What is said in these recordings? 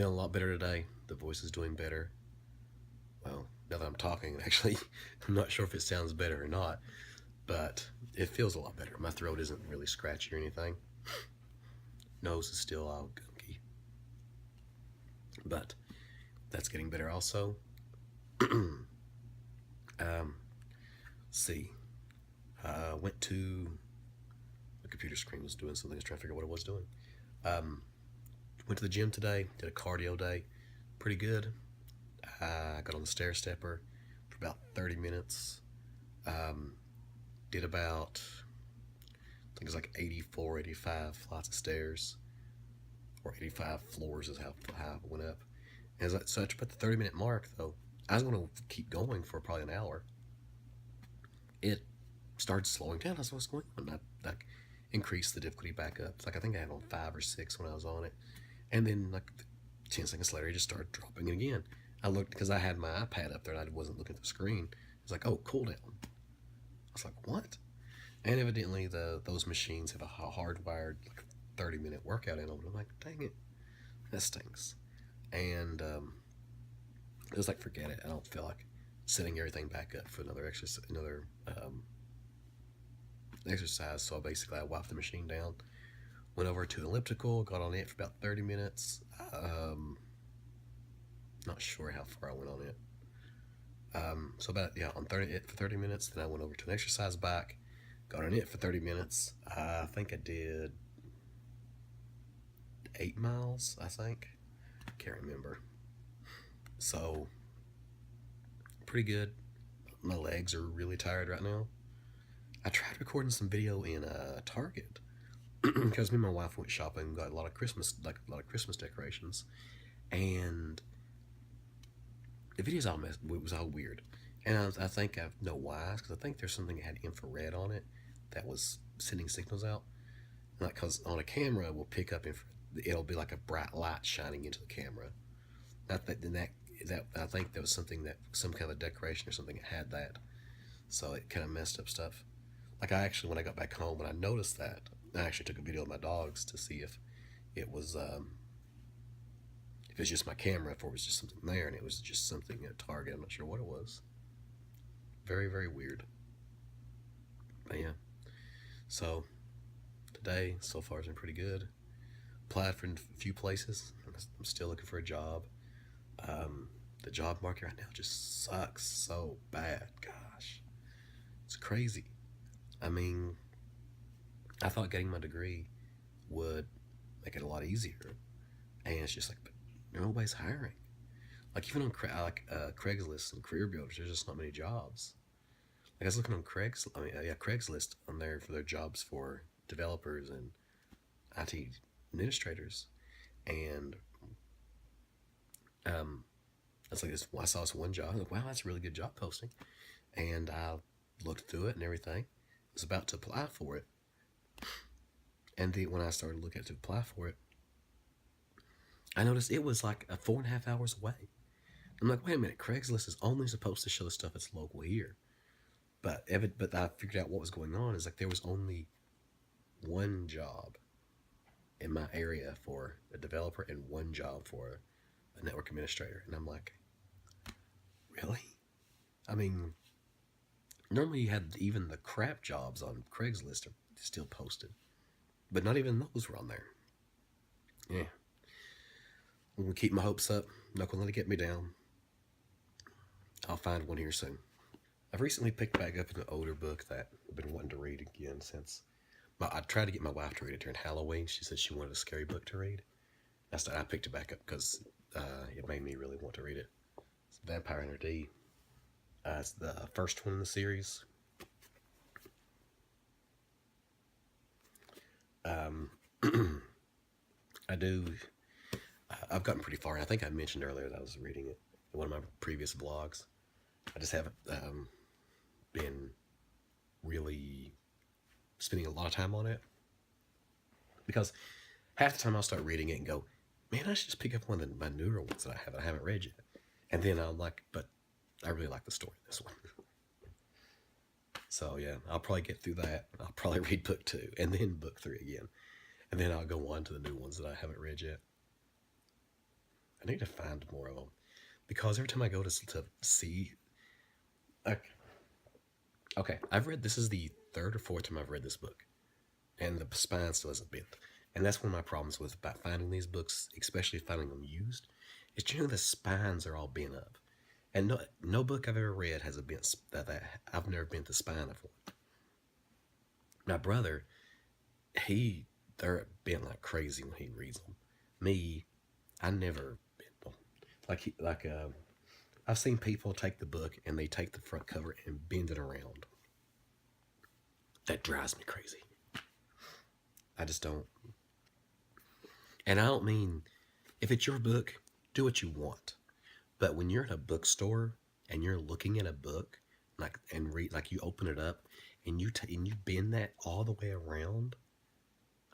Feeling a lot better today. The voice is doing better. Well, now that I'm talking, actually, I'm not sure if it sounds better or not, but it feels a lot better. My throat isn't really scratchy or anything. Nose is still all gunky, but that's getting better also. See, went to the computer screen was doing something. I was trying to figure out what it was doing. Went to the gym today. Did a cardio day. Pretty good. I got on the stair stepper for about 30 minutes. Did about, I think it was like 84, 85 flights of stairs, or 85 floors is how it went up. And so at the 30-minute mark, though, I was going to keep going for probably an hour. It started slowing down. I was what's going on. I increased the difficulty back up. It's like I think I had on 5 or 6 when I was on it, and then like 10 seconds later, it just started dropping it again. I looked because I had my iPad up there and I wasn't looking at the screen. It's like, oh, cool down. I was like, what? And evidently, those machines have a hardwired like 30-minute workout in them. I'm like, dang it, that stinks. And it was like, forget it. I don't feel like setting everything back up for another exercise. So basically, I wiped the machine down, went over to the elliptical, got on it for about 30 minutes. Not sure how far I went on it. So about on it for 30 minutes. Then I went over to an exercise bike, got on it for 30 minutes. I think I did 8 miles. I think, can't remember. So pretty good. My legs are really tired right now. I tried recording some video in Target because me and my wife went shopping and got a lot of Christmas decorations, and the video's all it was all weird. And I think I know why, because I think there's something that had infrared on it that was sending signals out. Like, because on a camera, we'll pick up it'll be like a bright light shining into the camera. I think there was some kind of decoration or something that had that, so it kind of messed up stuff. Like when I got back home and I noticed that, I actually took a video of my dogs to see if it was just my camera, if it was just something there, and it was just something at Target. I'm not sure what it was. Very, very weird. But yeah. So today so far has been pretty good. Applied for a few places. I'm still looking for a job. The job market right now just sucks so bad. Gosh, it's crazy. I mean, I thought getting my degree would make it a lot easier, and it's just like, but nobody's hiring. Like even on Craigslist and Career Builders, there's just not many jobs. Like I was looking on Craigslist on there for their jobs for developers and IT administrators, and I saw this one job. I was like, wow, that's a really good job posting, and I looked through it and everything. I was about to apply for it, and then when I started looking to apply for it, I noticed it was like 4.5 hours away. I'm like, wait a minute, Craigslist is only supposed to show the stuff that's local here. But I figured out what was going on is like there was only one job in my area for a developer and one job for a network administrator. And I'm like, really? I mean, normally you had even the crap jobs on Craigslist are still posted, but not even those were on there. Yeah. I'm going to keep my hopes up. I'm not going to let it get me down. I'll find one here soon. I've recently picked back up an older book that I've been wanting to read again since. I tried to get my wife to read it during Halloween. She said she wanted a scary book to read. I picked it back up because it made me really want to read it. It's Vampire Hunter D. It's the first one in the series. I've gotten pretty far. I think I mentioned earlier that I was reading it in one of my previous vlogs. I just haven't been really spending a lot of time on it, because half the time I'll start reading it and go, man, I should just pick up one of my newer ones that I haven't read yet. And then I'm like, but I really like the story in this one. So yeah, I'll probably get through that. I'll probably read book 2 and then book 3 again. And then I'll go on to the new ones that I haven't read yet. I need to find more of them because every time I go to see, like, okay, I've read this is the third or fourth time I've read this book, and the spine still isn't bent. And that's one of my problems with about finding these books, especially finding them used. Is generally the spines are all bent up, and no book I've ever read has a bent that I've never bent the spine of one. My brother, they're bent like crazy when he reads them. Me, I never bent them. I've seen people take the book and they take the front cover and bend it around. That drives me crazy. I just don't. And I don't mean, if it's your book, do what you want. But when you're in a bookstore and you're looking at a book, you open it up and you bend that all the way around,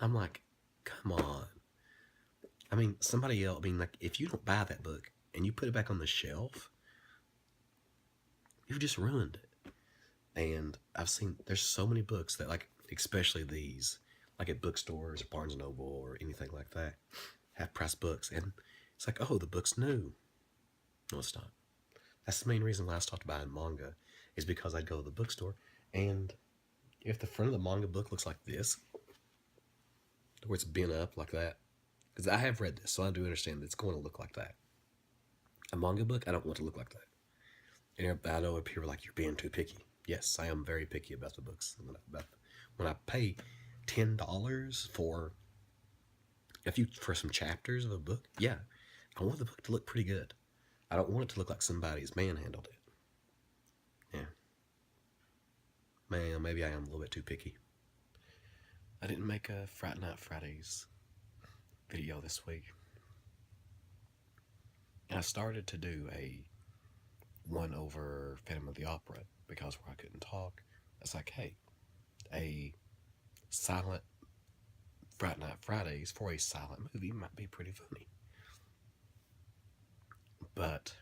I'm like, come on. I mean, somebody else. I mean, like, if you don't buy that book and you put it back on the shelf, you've just ruined it. And I've seen there's so many books that, like, especially these, like at bookstores or Barnes and Noble or anything like that, half price books, and it's like, oh, the book's new. No, it's not. That's the main reason why I stopped buying manga, is because I'd go to the bookstore, and if the front of the manga book looks like this, where it's bent up like that, because I have read this, so I do understand that it's going to look like that. A manga book, I don't want to look like that. And I know people are like, you're being too picky. Yes, I am very picky about the books. When I pay $10 for some chapters of a book, yeah, I want the book to look pretty good. I don't want it to look like somebody's manhandled it. Yeah. Man, maybe I am a little bit too picky. I didn't make a Friday Night Fridays video this week. And I started to do a one over Phantom of the Opera because where I couldn't talk, it's like, hey, a silent Friday Night Fridays for a silent movie might be pretty funny. But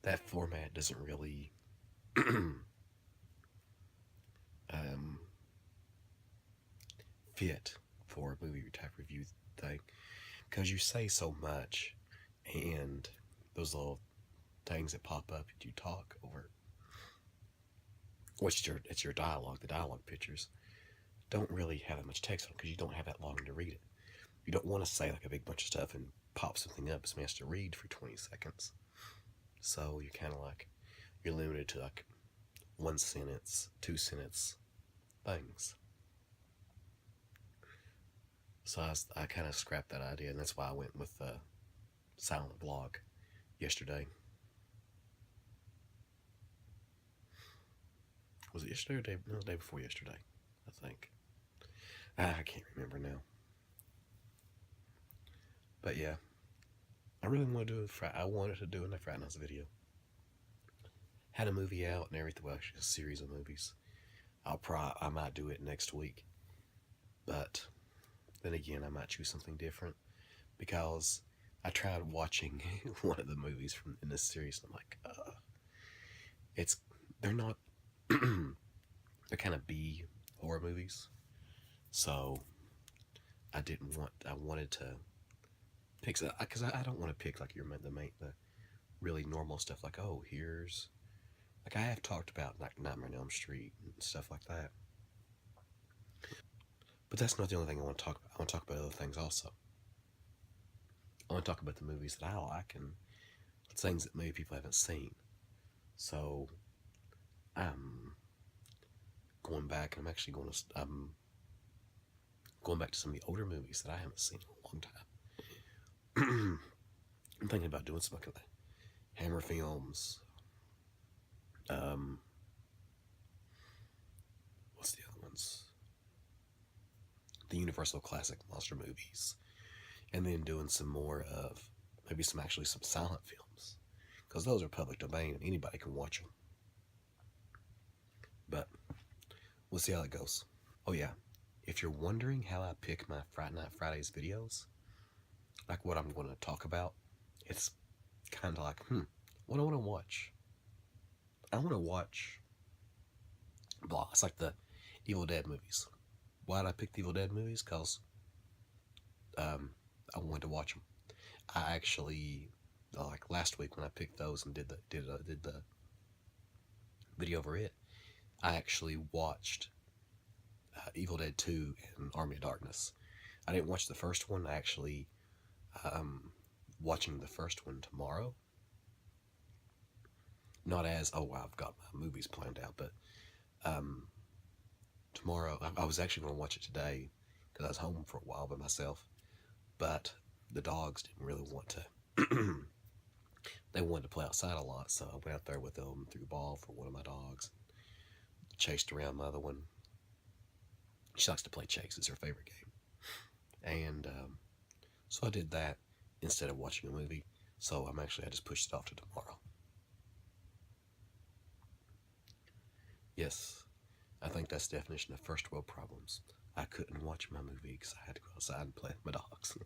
that format doesn't really fit for a movie type review thing, because you say so much, and those little things that pop up and you talk over, it's your dialogue. The dialogue pictures don't really have that much text on them because you don't have that long to read it. You don't want to say like a big bunch of stuff and pop something up somebody has to read for 20 seconds. So you're kind of like, you're limited to like 1 sentence, 2 sentence things. So I kind of scrapped that idea, and that's why I went with the silent vlog yesterday. Was it yesterday or day? No, the day before yesterday, I think. I can't remember now. But yeah, I really want to do I wanted to do a Friday Night's video. Had a movie out and everything. Well, actually, a series of movies. I might do it next week, but then again, I might choose something different because I tried watching one of the movies in this series, and I'm like, they're not, they're kind of B horror movies. So I wanted to pick, because I don't want to pick like the really normal stuff, like, oh, here's, like, I have talked about like Nightmare on Elm Street and stuff like that. But that's not the only thing I want to talk about. I want to talk about other things also. I want to talk about the movies that I like and things that maybe people haven't seen. So I'm going back, and I'm going back to some of the older movies that I haven't seen in a long time. I'm thinking about doing something like that. Hammer Films. What's the other ones? The Universal Classic Monster movies. And then doing some more of maybe some silent films, because those are public domain and anybody can watch them. But we'll see how it goes. Oh yeah, if you're wondering how I pick my Friday Night Fridays videos, like what I'm going to talk about, it's kind of like, what do I want to watch? I want to watch blah. It's like the Evil Dead movies. Why did I pick the Evil Dead movies? Because I wanted to watch them. I actually, like last week when I picked those and did the video over it, I actually watched Evil Dead 2 and Army of Darkness. I didn't watch the first one. I actually watching the first one tomorrow. Not as, oh, I've got my movies planned out, but tomorrow, I was actually going to watch it today because I was home for a while by myself, but the dogs didn't really want to. They wanted to play outside a lot, so I went out there with them, threw a ball for one of my dogs, chased around my other one. She likes to play chase, it's her favorite game. And so I did that instead of watching a movie, so I just pushed it off to tomorrow. Yes, I think that's the definition of first world problems. I couldn't watch my movie because I had to go outside and play with my dogs.